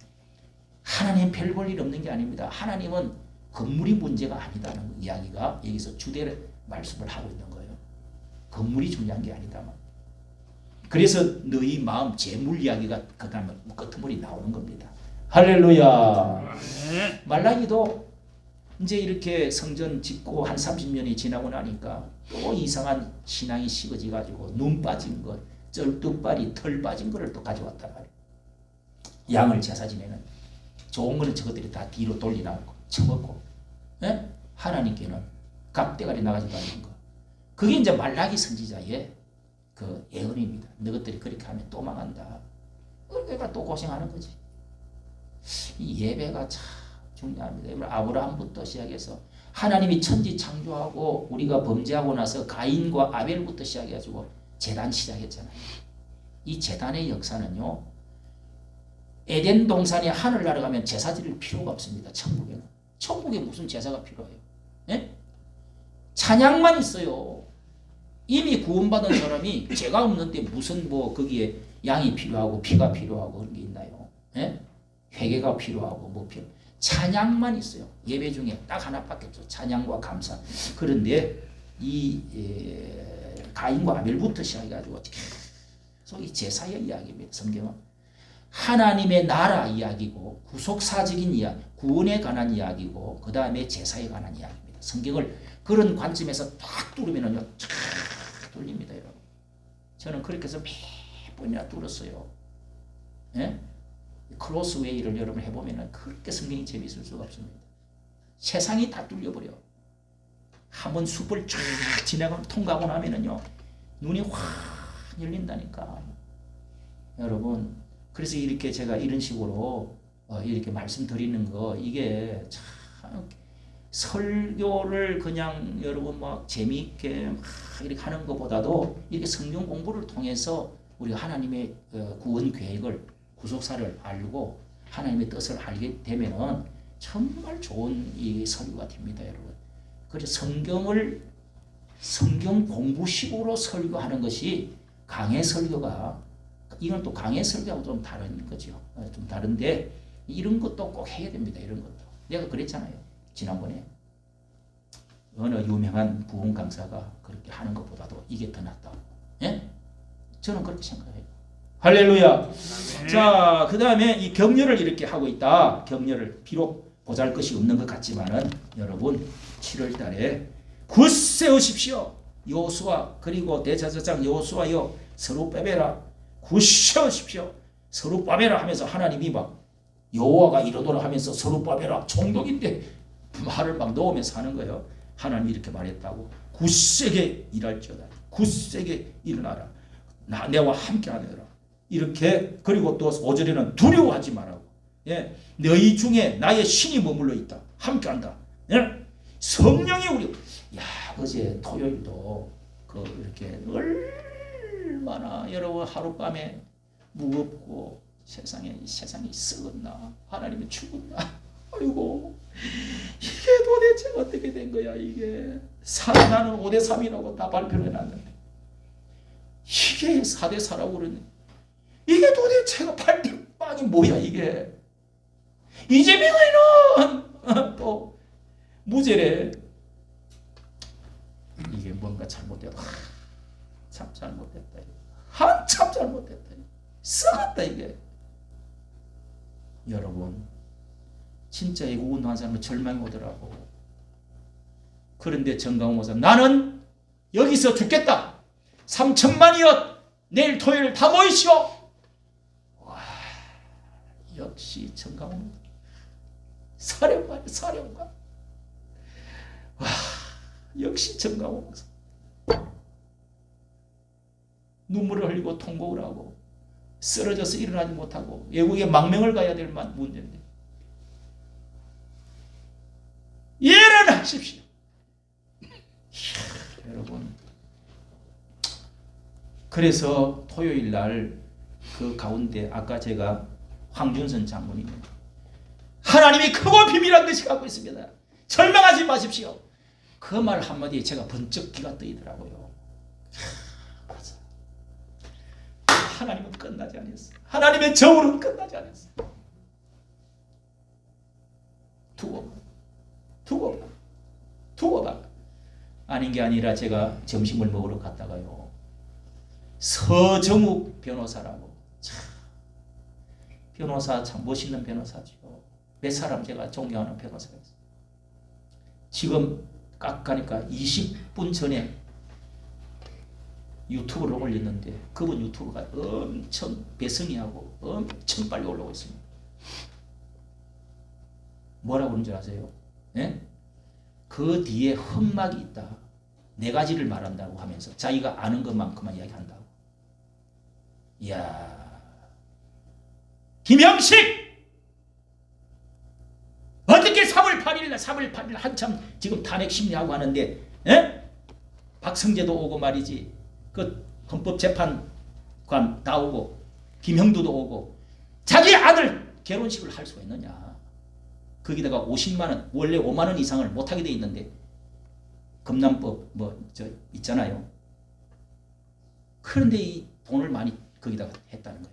하나님 별 볼 일 없는 게 아닙니다. 하나님은 건물이 문제가 아니다는 이야기가 여기서 주된 말씀을 하고 있는 거예요. 건물이 중요한 게 아니다만. 그래서 너희 마음 재물 이야기가 그 다음에 끄트머리 나오는 겁니다. 할렐루야. 말라기도 이제 이렇게 성전 짓고 한 30년이 지나고 나니까 또 이상한 신앙이 식어져 가지고 눈 빠진 것, 쩔뚝발이 털 빠진 거를 또 가져왔단 말이에요. 양을 제사 지내는 좋은 거는 저것들이 다 뒤로 돌려나오고 처먹고, 예? 하나님께는 갑대가리 나가지도 않는 거. 그게 이제 말라기 선지자의 그 예언입니다. 너희들이 그렇게 하면 또 망한다. 그러니까 또 고생하는 거지. 이 예배가 참 중요합니다. 아브라함부터 시작해서 하나님이 천지 창조하고 우리가 범죄하고 나서 가인과 아벨부터 시작해가지고 제단 시작했잖아요. 이 제단의 역사는요. 에덴 동산에 하늘나라 가면 제사 드릴 필요가 없습니다. 천국에는. 천국에 무슨 제사가 필요해요? 예? 찬양만 있어요. 이미 구원받은 사람이 죄가 없는데 무슨 뭐 거기에 양이 필요하고 피가 필요하고 그런 게 있나요? 예? 회개가 필요하고 뭐 필요. 찬양만 있어요. 예배 중에 딱 하나밖에 없죠. 찬양과 감사. 그런데 이 가인과 아벨부터 시작해가지고 계속 이 제사의 이야기입니다. 성경은. 하나님의 나라 이야기고 구속사적인 이야기, 구원에 관한 이야기고 그 다음에 제사에 관한 이야기입니다. 성경을 그런 관점에서 딱 뚫으면은요, 쫙 뚫립니다, 여러분. 저는 그렇게 해서 몇 번이나 뚫었어요. 예? 크로스웨이를 여러분 해보면은 그렇게 성경이 재미있을 수가 없습니다. 세상이 다 뚫려버려. 한번 숲을 쫙 통과하고 나면은요, 눈이 확 열린다니까. 여러분, 그래서 이렇게 제가 이런 식으로 이렇게 말씀드리는 거, 이게 참 설교를 그냥 여러분 막 재미있게 막 이렇게 하는 것보다도 이렇게 성경 공부를 통해서 우리가 하나님의 구원 계획을, 구속사를 알고 하나님의 뜻을 알게 되면은 정말 좋은 이 설교가 됩니다, 여러분. 그래서 성경 공부식으로 설교하는 것이 강해 설교가, 이건 또 강해 설교하고 좀 다른 거죠. 좀 다른데 이런 것도 꼭 해야 됩니다. 이런 것도. 내가 그랬잖아요. 지난번에 어느 유명한 부흥 강사가 그렇게 하는 것보다도 이게 더 낫다고. 예? 저는 그렇게 생각해요. 할렐루야. 자, 그 다음에 이 격려를 이렇게 하고 있다. 격려를 비록 보잘것이 없는 것 같지만은 여러분 7월 달에 굳세우십시오. 여호수아 그리고 대제사장 여호수아여 서로 빼빼라. 굳세우십시오. 서로 빠베라 하면서 하나님이 막 여호와가 이러도록 하면서 서로 빠베라. 총독인데 말을 막 넣으면서 하는 거예요. 하나님이 이렇게 말했다고. 굳세게 일할지어다. 굳세게 일어나라. 내와 함께하느라. 이렇게. 그리고 또 5절에는 두려워하지 말라고. 예, 너희 중에 나의 신이 머물러 있다. 함께한다. 예? 성령이 우리. 야, 어제 토요일도 이렇게 얼마나 여러분 하룻밤에 무겁고 세상이 썩었나, 하나님이 죽었나, 아이고 이게 도대체 어떻게 된 거야. 이게 나는 5대3이라고 다 발표를 해놨는데 이게 4대4라고 그러네. 이게 도대체가 8대8이 뭐야. 이게 이재명이는 또 무죄래. 이게 뭔가 잘못되다. 참 잘못됐다. 끝났다 이게. 여러분 진짜 이거 운동한 사람은 절망이 오더라고. 그런데 정강호 목사 나는 여기서 죽겠다. 3천만이여 내일 토요일 다 모이시오. 와 역시 정강호 사령관. 와 역시 정강호 목사. 눈물을 흘리고 통곡을 하고 쓰러져서 일어나지 못하고 외국에 망명을 가야 될 문제인데 일어나십시오. 여러분 그래서 토요일 날 그 가운데 아까 제가 황준선 장모님 하나님이 크고 비밀한 것이 갖고 있습니다. 절망하지 마십시오. 그 말 한마디에 제가 번쩍 기가 뜨이더라고요. 맞아. 하나님은 끝나지 않았어. 하나님의 정으로는 끝나지 않았어. 두고 봐. 아닌 게 아니라 제가 점심을 먹으러 갔다가요. 서정욱 변호사라고. 참, 변호사 참 멋있는 변호사죠. 몇 사람 제가 존경하는 변호사였어요. 지금 깎으니까 20분 전에 유튜브를 올렸는데 그분 유튜브가 엄청 배성이하고 엄청 빨리 올라오고 있습니다. 뭐라고 그러는 줄 아세요? 네? 그 뒤에 흑막이 있다. 네 가지를 말한다고 하면서 자기가 아는 것만큼만 이야기한다고. 이야, 김형식 어떻게 3월 8일 한참 지금 탄핵 심리하고 하는데, 에? 박성재도 오고 말이지, 그 헌법재판관 다 오고, 김형두도 오고, 자기 아들 결혼식을 할 수가 있느냐? 거기다가 50만 원, 원래 5만 원 이상을 못 하게 돼 있는데, 금남법 있잖아요. 그런데 이 돈을 많이 거기다가 했다는 거야.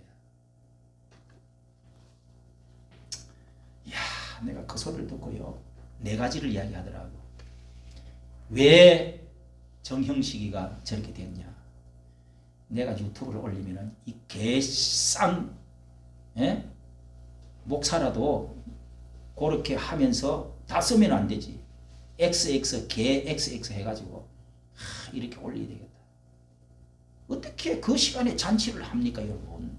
이야, 내가 그 소리를 듣고요. 네 가지를 이야기하더라고. 왜 정형식이가 저렇게 됐냐? 내가 유튜브를 올리면은 이 개쌍 목사라도 그렇게 하면서 다 쓰면 안 되지. XX 개 XX 해가지고 이렇게 올려야 되겠다. 어떻게 그 시간에 잔치를 합니까, 여러분?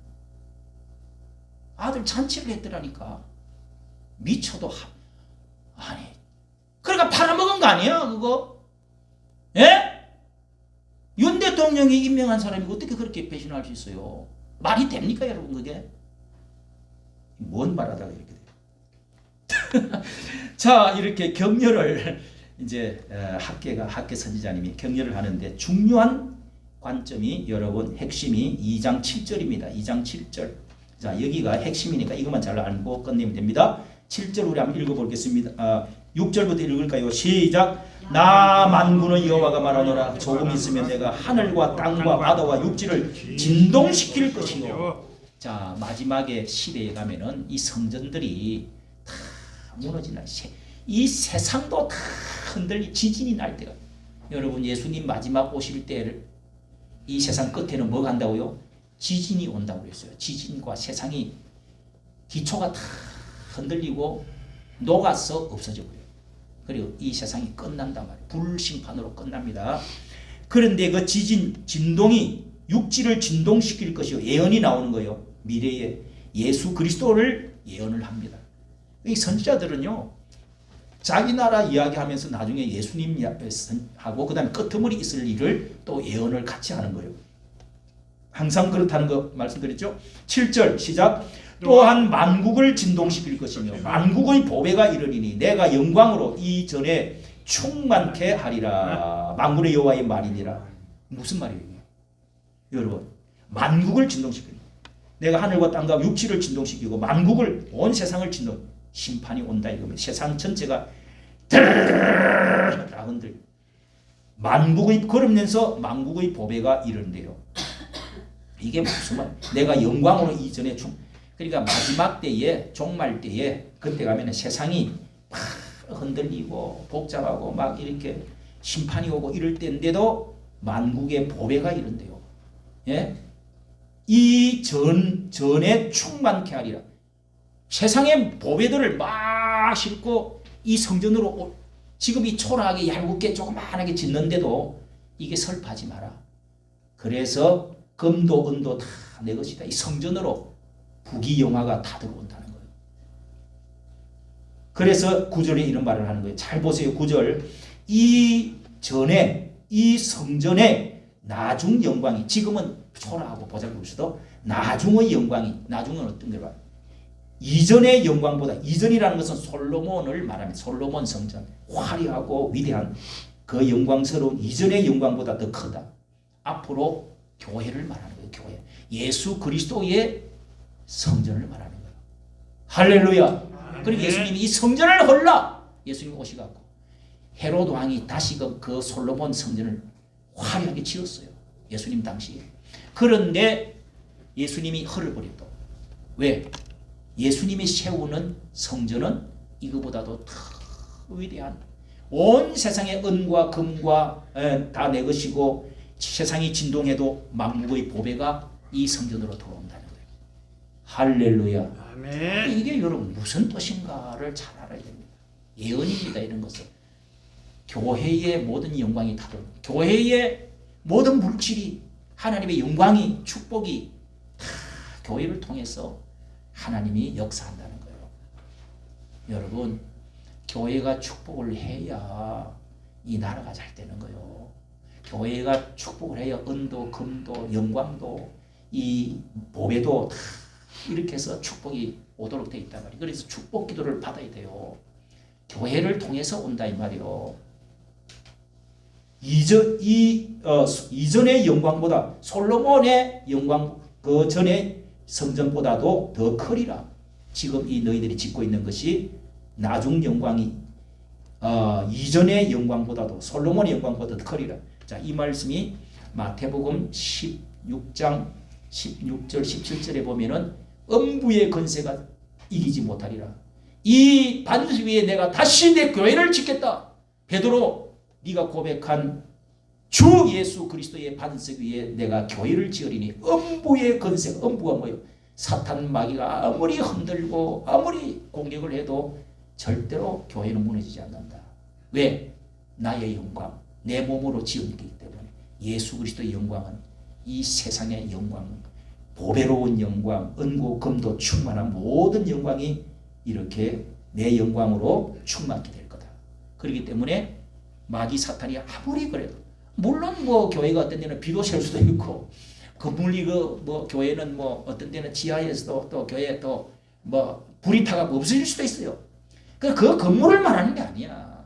아들 잔치를 했더라니까. 미쳐도 아니. 그러니까 팔아먹은 거 아니야, 그거? 예? 윤 대통령이 임명한 사람이 어떻게 그렇게 배신할 수 있어요? 말이 됩니까, 여러분, 그게? 뭔 말하다가 이렇게 돼요? 자, 이렇게 격려를 이제 학계 선지자님이 격려를 하는데 중요한 관점이 여러분 핵심이 2장 7절입니다. 2장 7절. 자, 여기가 핵심이니까 이것만 잘 알고 끝내면 됩니다. 7절 우리 한번 읽어보겠습니다. 6절부터 읽을까요? 시작. 나 만군의 여호와가 말하노라. 조금 있으면 내가 하늘과 땅과 바다와 육지를 진동시킬 것이요. 자, 마지막에 시대에 가면은 이 성전들이 다 무너지나, 이 세상도 다 흔들리 지진이 날 때가. 여러분, 예수님 마지막 오실 때를 이 세상 끝에는 뭐가 한다고요? 지진이 온다고 그랬어요. 지진과 세상이 기초가 다 흔들리고 녹아서 없어져 버려요. 그리고 이 세상이 끝난단 말이에요. 불심판으로 끝납니다. 그런데 그 진동이 육지를 진동시킬 것이요. 예언이 나오는 거예요. 미래에 예수 그리스도를 예언을 합니다. 이 선지자들은요, 자기 나라 이야기하면서 나중에 예수님 하고 그 다음에 끄트머리 있을 일을 또 예언을 같이 하는 거예요. 항상 그렇다는 거 말씀드렸죠. 7절 시작. 또한 만국을 진동시킬 것이며 만국의 보배가 이르리니 내가 영광으로 이전에 충만케 하리라. 만군의 여호와의 말이니라. 무슨 말이에요? 여러분, 만국을 진동시키는, 내가 하늘과 땅과 육지를 진동시키고 만국을, 온 세상을 심판이 온다 이거면 세상 전체가 드르르르 흔들. 만국의, 그러면서 만국의 보배가 이른대요. 이게 무슨 말? 내가 영광으로 이전에 그러니까 마지막 때에, 종말 때에, 그때 가면 세상이 막 흔들리고 복잡하고 막 이렇게 심판이 오고 이럴 때인데도 만국의 보배가 이른대요. 예? 이 전에 충만케 하리라. 세상의 보배들을 막 싣고 이 성전으로 지금 이 초라하게 얄궂게 조그만하게 짓는데도 이게 설파하지 마라. 그래서 금도 은도 다 내 것이다. 이 성전으로 부귀영화가 다 들어온다는 거예요. 그래서 9절에 이런 말을 하는 거예요. 잘 보세요. 9절. 이 전에 이 성전에 나중 영광이, 지금은 초라하고 보잘것없어도 나중의 영광이, 나중은 어떤 걸 봐요? 이전의 영광보다, 이전이라는 것은 솔로몬을 말하면 솔로몬 성전, 화려하고 위대한 그 영광스러운 이전의 영광보다 더 크다. 앞으로 교회를 말하는 거예요. 교회. 예수 그리스도의 성전을 말하는 거예요. 할렐루야. 그리고 예수님이 이 성전을 헐라, 예수님이 오셔갖고 헤롯 왕이 다시금 그 솔로몬 성전을 화려하게 지었어요. 예수님 당시에. 그런데 예수님이 헐어버렸다. 왜? 예수님이 세우는 성전은 이거보다도 더 위대한, 온 세상의 은과 금과 다 내 것이고 세상이 진동해도 만국의 보배가 이 성전으로 들어온다는 거예요. 할렐루야. 아멘. 이게 여러분 무슨 뜻인가를 잘 알아야 됩니다. 예언입니다. 이런 것은 교회의 모든 영광이 다 들어옵니다. 교회의 모든 물질이, 하나님의 영광이, 축복이 다 교회를 통해서 하나님이 역사한다는 거예요. 여러분, 교회가 축복을 해야 이 나라가 잘 되는 거예요. 교회가 축복을 해야 은도, 금도, 영광도, 이 보배도 다 이렇게 해서 축복이 오도록 되어 있단 말이에요. 그래서 축복 기도를 받아야 돼요. 교회를 통해서 온다 이 말이에요. 이전의 영광보다, 솔로몬의 영광 그 전에 성전보다도 더 크리라. 지금 이 너희들이 짓고 있는 것이 나중 영광이 이전의 영광보다도, 솔로몬의 영광보다 더 크리라. 자, 이 말씀이 마태복음 16장 16절 17절에 보면은 음부의 권세가 이기지 못하리라. 이 반석 위에 내가 다시 내 교회를 짓겠다. 베드로, 네가 고백한 주 예수 그리스도의 반석 위에 내가 교회를 지으리니 음부의 권세가, 음부가 뭐예요? 사탄 마귀가 아무리 흔들고 아무리 공격을 해도 절대로 교회는 무너지지 않는다. 왜? 나의 영광, 내 몸으로 지은 것이기 때문에. 예수 그리스도의 영광은 이 세상의 영광, 보배로운 영광, 은고 금도 충만한 모든 영광이 이렇게 내 영광으로 충만하게 될 거다. 그렇기 때문에 마귀 사탄이 아무리 그래도, 물론 뭐 교회가 어떤 데는 비도 셀 수도 있고, 건물이 뭐 교회는 뭐 어떤 데는 지하에서도 또 교회에 또 뭐 불이 타가 없어질 수도 있어요. 그 건물을 말하는 게 아니야.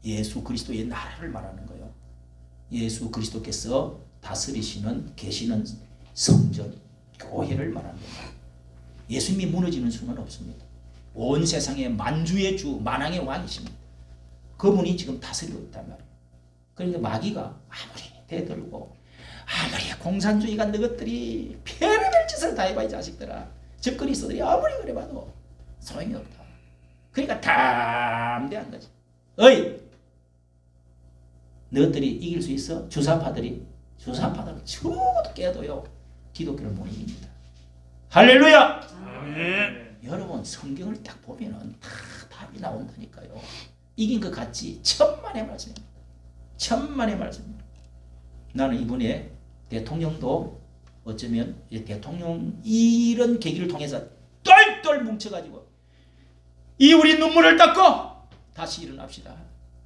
예수 그리스도의 나라를 말하는 거예요. 예수 그리스도께서 다스리시는 계시는 성전, 교회를 말하는 거예요. 예수님이 무너지는 수는 없습니다. 온 세상의 만주의 주, 만왕의 왕이십니다. 그분이 지금 다스리고 있단 말이에요. 그러니까 마귀가 아무리 대들고 아무리 공산주의가 너것들이 별의별 짓을 다 해봐 이 자식들아, 저 그리스도들이 아무리 그래봐도 소용이 없다. 그러니까 담대한 거지. 어이, 너희들이 이길 수 있어? 주사파들은 죽어도 깨도요 기독교를 못 이깁니다. 할렐루야. 아멘. 여러분, 성경을 딱 보면은 다 답이 나온다니까요. 이긴 것 같지? 천만의 말씀입니다. 천만의 말씀입니다. 나는 이번에 대통령도 어쩌면 대통령 이런 계기를 통해서 똘똘 뭉쳐가지고 이 우리 눈물을 닦고 다시 일어납시다.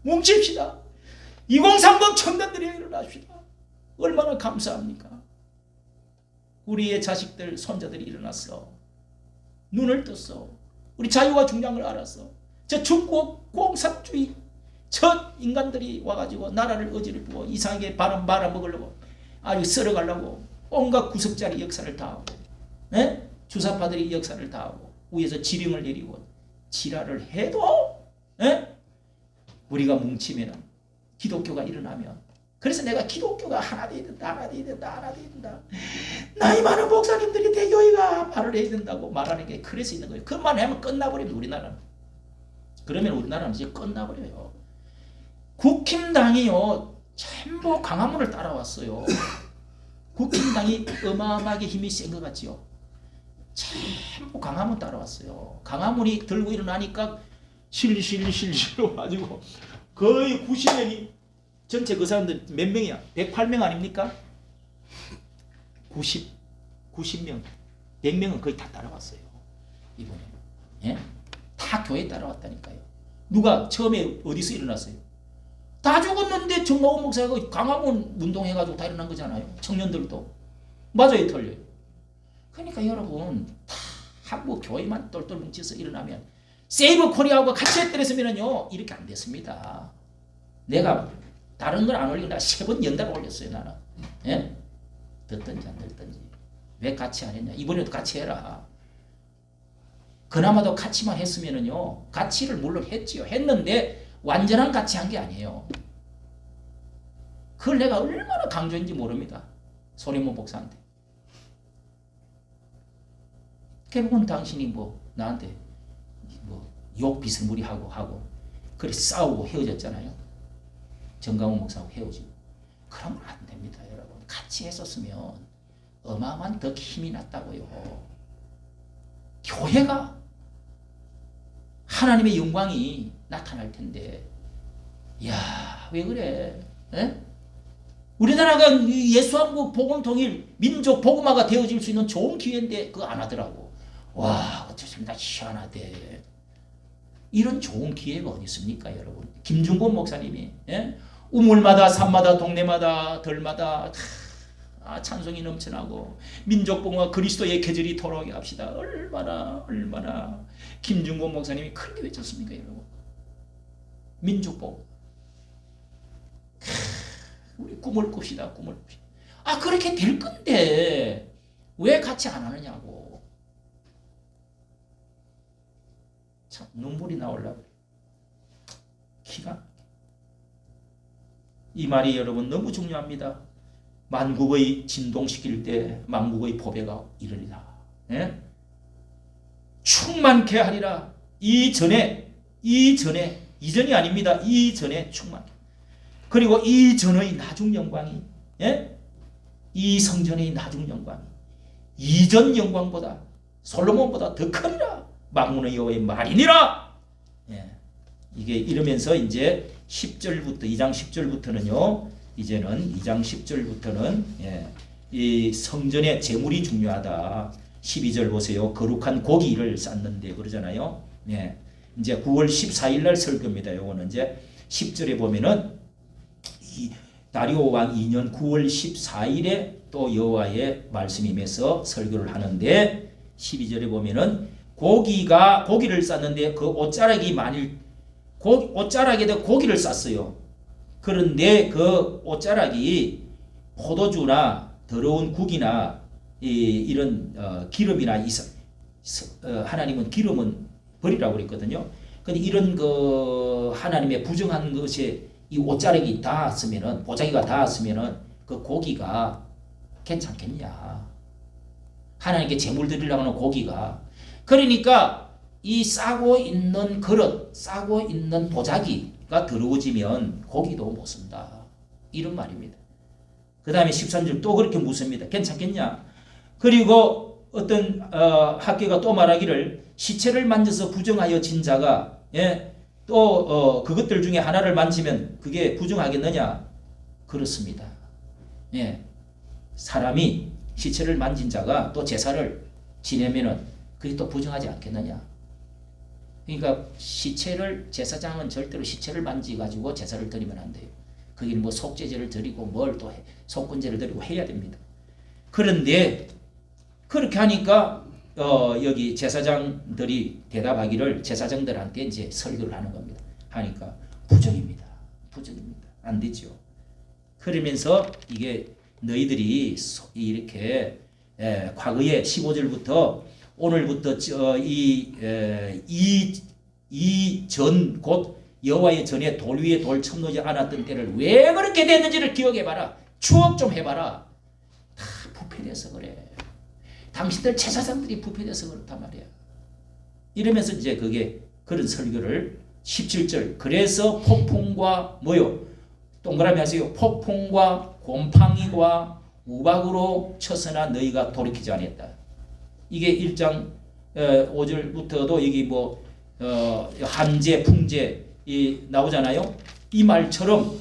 뭉칩시다. 2030 청년들이 일어납시다. 얼마나 감사합니까? 우리의 자식들, 손자들이 일어났어. 눈을 떴어. 우리 자유와 중량을 알았어. 저 중국 공산주의 저 인간들이 와가지고 나라를 어지럽히고 이상하게 말아먹으려고 아주 썰어가려고 온갖 구석자리 역사를 다 하고, 에? 주사파들이 역사를 다 하고 위에서 지령을 내리고 지랄을 해도, 에? 우리가 뭉치면 기독교가 일어나면, 그래서 내가 기독교가 하나 돼야 된다, 하나 돼야 된다, 하나 돼야 된다. 나이 많은 목사님들이 대교회가 말을 해야 된다고 말하는 게 그래서 있는 거예요. 그만 하면 끝나버립니다, 우리나라는. 그러면 우리나라는 이제 끝나버려요. 국힘당이요 전부 광화문을 따라왔어요. 국힘당이 어마어마하게 힘이 센 것 같지요. 전부 강화문 따라왔어요. 강화문이 들고 일어나니까 실실실실 가지고 거의 90명이 전체 그 사람들 몇 명이야? 108명 아닙니까? 90명, 100명은 거의 다 따라왔어요. 이번에. 예? 다 교회에 따라왔다니까요. 누가 처음에 어디서 일어났어요? 다 죽었는데 정마원 목사가 강화문 운동해가지고 다 일어난 거잖아요. 청년들도. 맞아요, 틀려요. 그러니까 여러분 다 한국 교회만 똘똘 뭉쳐서 일어나면 세이브 코리아하고 같이 했더랬으면요 이렇게 안 됐습니다. 내가 다른 건 안 올린다. 3번 연달아 올렸어요 나는. 예? 듣든지 안 듣든지. 왜 같이 안 했냐? 이번에도 같이 해라. 그나마도 같이만 했으면은요 같이를 물론 했지요. 했는데 완전한 같이 한 게 아니에요. 그걸 내가 얼마나 강조했는지 모릅니다. 손혜원 목사한테. 결국은 당신이 뭐 나한테 뭐 욕 비스무리하고 그래 싸우고 헤어졌잖아요. 정강훈 목사하고 헤어지고. 그러면 안 됩니다, 여러분. 같이 했었으면 어마어마한 더 힘이 났다고요. 교회가 하나님의 영광이 나타날 텐데, 야, 왜 그래? 에? 우리나라가 예수한국 복음통일 민족 복음화가 되어질 수 있는 좋은 기회인데 그거 안 하더라고. 와, 어쩌면 나 희한하대. 이런 좋은 기회가 어디 있습니까, 여러분? 김중곤 목사님이 예? 우물마다 산마다 동네마다 들마다 다 찬송이 넘쳐나고 민족 복음화 그리스도의 계절이 돌아오게 합시다. 얼마나 김중곤 목사님이 크게 외쳤습니까, 여러분? 민족 복음. 우리 꿈을 꿉시다. 꿈을 꿉시다. 아, 그렇게 될 건데 왜 같이 안 하느냐고. 참 눈물이 나오려고. 기가. 이 말이 여러분 너무 중요합니다. 만국의 진동시킬 때 만국의 보배가 이르리라. 예? 충만케 하리라. 이전이 아닙니다. 이전에 충만. 그리고 이전의 나중 영광이, 예? 이 성전의 나중 영광이 이전 영광보다 솔로몬보다 더 크리라. 만군의 여호와의 말이니라. 예. 이게 이러면서 이제 10절부터 2장 10절부터는요. 이제는 2장 10절부터는 예, 이 성전의 제물이 중요하다. 12절 보세요. 거룩한 고기를 쌓는데 그러잖아요. 예. 이제 9월 14일 날 설교입니다. 요거는 이제 10절에 보면은 이 다리오 왕 2년 9월 14일에 또 여호와의 말씀이 임해서 설교를 하는데 12절에 보면은 고기를 쌌는데 그 옷자락이 만일 옷자락에다 고기를 쌌어요. 그런데 그 옷자락이 포도주나 더러운 국이나 이런 기름이나 하나님은 기름은 버리라고 그랬거든요. 근데 이런 그 하나님의 부정한 것에 이 옷자락이 닿았으면은 보자기가 닿았으면은 그 고기가 괜찮겠냐? 하나님께 제물 드리려고 하는 고기가. 그러니까 이 싸고 있는 그릇, 싸고 있는 보자기가 더러워지면 고기도 못 쓴다. 이런 말입니다. 그 다음에 13절 또 그렇게 묻습니다. 괜찮겠냐? 그리고 어떤 학교가 또 말하기를 시체를 만져서 부정하여 진 자가 예, 또 그것들 중에 하나를 만지면 그게 부정하겠느냐? 그렇습니다. 예, 사람이 시체를 만진 자가 또 제사를 지내면은 그게 또 부정하지 않겠느냐? 그러니까 제사장은 절대로 시체를 만지가지고 제사를 드리면 안 돼요. 거기는 뭐 속죄제를 드리고 뭘 또 속건제를 드리고 해야 됩니다. 그런데 그렇게 하니까 여기 제사장들이 대답하기를 제사장들한테 이제 설교를 하는 겁니다. 하니까 부정입니다. 안 되죠. 그러면서 이게 너희들이 이렇게 과거에 15절부터 오늘부터 이 전 곧 여호와의 전에 돌 위에 돌 첨놓지 않았던 때를 왜 그렇게 됐는지를 기억해봐라. 추억 좀 해봐라. 다 부패돼서 그래. 당신들 제사장들이 부패돼서 그렇단 말이야. 이러면서 이제 그게 그런 설교를 17절 그래서 폭풍과 뭐요? 동그라미 하세요. 폭풍과 곰팡이와 우박으로 쳐서나 너희가 돌이키지 아니했다. 이게 1장 5절부터도 여기 뭐 한재, 풍재 이 나오잖아요. 이 말처럼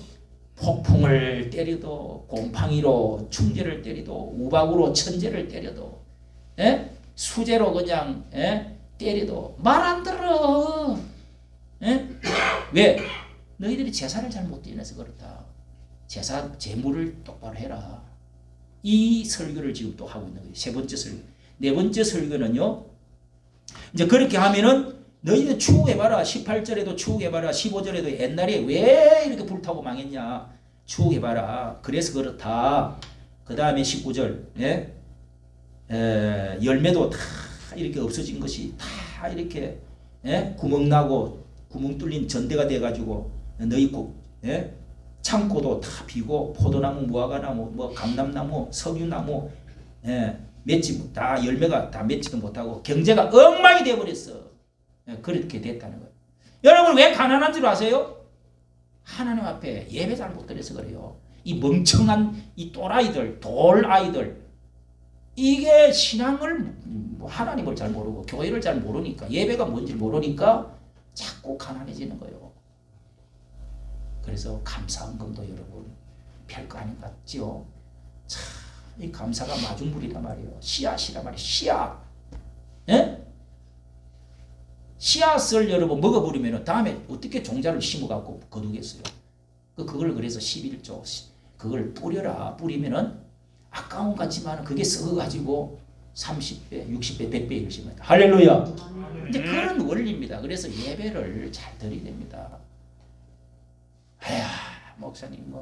폭풍을 때려도 곰팡이로 충재를 때려도 우박으로 천재를 때려도 수재로 그냥 때려도 말 안 들어. 왜? 너희들이 제사를 잘못 드려서 그렇다. 제사 제물을 똑바로 해라. 이 설교를 지금 또 하고 있는 거예요. 세 번째 설교. 네 번째 설교는요. 이제 그렇게 하면은 너희들 추억해봐라. 18절에도 추억해봐라. 15절에도 옛날에 왜 이렇게 불타고 망했냐. 추억해봐라. 그래서 그렇다. 그 다음에 19절. 열매도 다 이렇게 없어진 것이 다 이렇게 구멍 나고 구멍 뚫린 전대가 돼가지고 너희 창고도 다 비고 포도나무, 무화과나무, 뭐 감람나무, 석유나무, 맺지 다 열매가 다 맺지도 못하고 경제가 엉망이 돼버렸어. 그렇게 됐다는 거예요. 여러분 왜 가난한 줄 아세요? 하나님 앞에 예배 잘 못 드려서 그래요. 이 멍청한 이 또라이들, 돌 아이들, 이게 신앙을 하나님을 잘 모르고 교회를 잘 모르니까 예배가 뭔지 모르니까 자꾸 가난해지는 거예요. 그래서 감사헌금도 여러분 별거 아닌 것 같지요. 참, 이 감사가 마중물이란 말이에요. 씨앗이란 말이에요. 씨앗. 씨앗을 여러분 먹어버리면 다음에 어떻게 종자를 심어갖고 거두겠어요. 그걸 그래서 11조 그걸 뿌려라. 뿌리면은 아까운 것 같지만 그게 썩어가지고 30배, 60배, 100배 이러십니다. 할렐루야. 이제 그런 원리입니다. 그래서 예배를 잘 드려야 됩니다. 목사님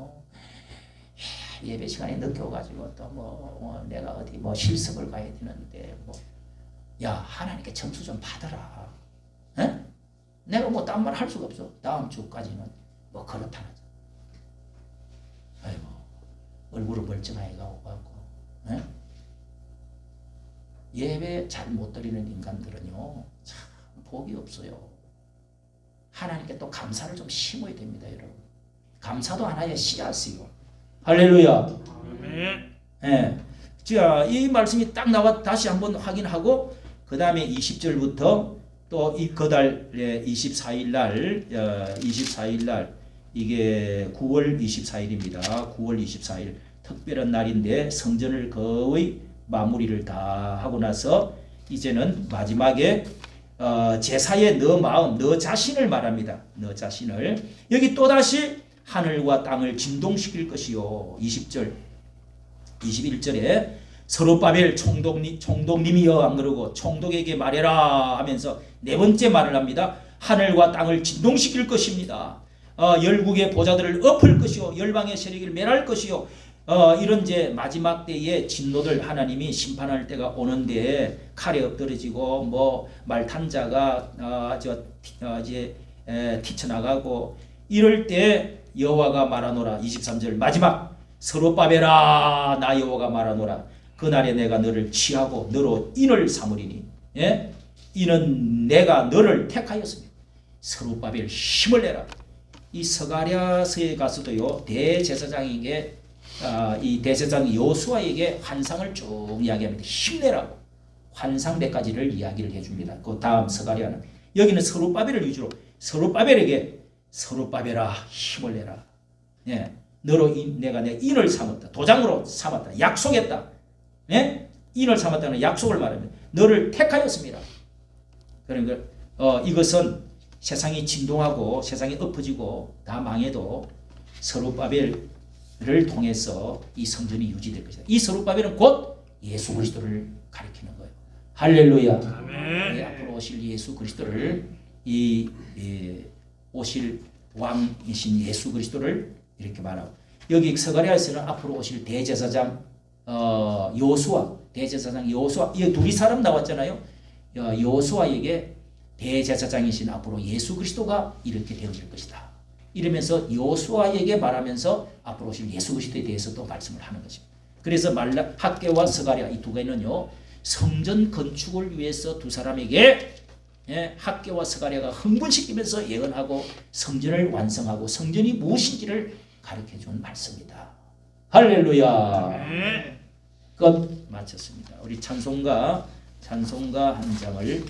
예배 시간에 늦게 오가지고 또 내가 어디 실습을 가야 되는데 하나님께 점수 좀 받아라. 내가 딴 말 할 수가 없어. 다음 주까지는 그렇다는. 아이고 얼굴을 멀쩡하게 가고 예배 잘 못 드리는 인간들은요 참 복이 없어요. 하나님께 또 감사를 좀 심어야 됩니다, 여러분. 감사도 하나의 씨앗이요. 할렐루야. 자, 이 말씀이 딱 나와 다시 한번 확인하고 그 다음에 20절부터 또 이 그달 24일 날 이게 9월 24일입니다. 9월 24일 특별한 날인데 성전을 거의 마무리를 다 하고 나서 이제는 마지막에 제사의 너 마음, 너 자신을 말합니다. 너 자신을. 여기 또다시 하늘과 땅을 진동시킬 것이요. 20절, 21절에 서롯바벨 총독님이여 안 그러고 총독에게 말해라 하면서 네 번째 말을 합니다. 하늘과 땅을 진동시킬 것입니다. 열국의 보좌들을 엎을 것이요. 열방의 세력을 멸할 것이요. 이런 이제 마지막 때에 진노들 하나님이 심판할 때가 오는데 칼에 엎드러지고 말탄자가 이제 튀쳐나가고 이럴 때 여호와가 말하노라. 23절 마지막 서롯바벨아 나 여호와가 말하노라. 그날에 내가 너를 취하고 너로 인을 삼으리니 이는 내가 너를 택하였습니다. 서롯바벨 힘을 내라. 이 스가랴서에 가서도요 대제사장에게 이 대제사장 여호수아에게 환상을 쭉 이야기합니다. 힘내라고 환상 몇 가지를 이야기를 해줍니다. 그 다음 스가랴는 여기는 서롯바벨을 위주로 서롯바벨에게 서롯바벨아 힘을 내라. 너로 내가 내 인을 삼았다. 도장으로 삼았다. 약속했다. 인을 삼았다는 약속을 말합니다. 너를 택하였습니다. 그러니까 이것은 세상이 진동하고 세상이 엎어지고 다 망해도 서롯바벨을 통해서 이 성전이 유지될 것이다. 이 서롯바벨은 곧 예수 그리스도를 가리키는 거예요. 할렐루야. 아멘. 앞으로 오실 예수 그리스도를 오실 왕이신 예수 그리스도를 이렇게 말하고 여기 스가랴에서는 앞으로 오실 대제사장 여호수아 대제사장 여호수아 이 둘이 사람 나왔잖아요. 여호수아에게 대제사장이신 앞으로 예수 그리스도가 이렇게 되어질 것이다. 이러면서 여호수아에게 말하면서 앞으로 오실 예수 그리스도에 대해서도 말씀을 하는 것입니다. 그래서 학개와 스가랴 이 두 개는요 성전 건축을 위해서 두 사람에게 학개와 스가랴가 흥분시키면서 예언하고 성전을 완성하고 성전이 무엇인지를 가르쳐준 말씀이다. 할렐루야. 네. 끝. 마쳤습니다. 우리 찬송가 한 장을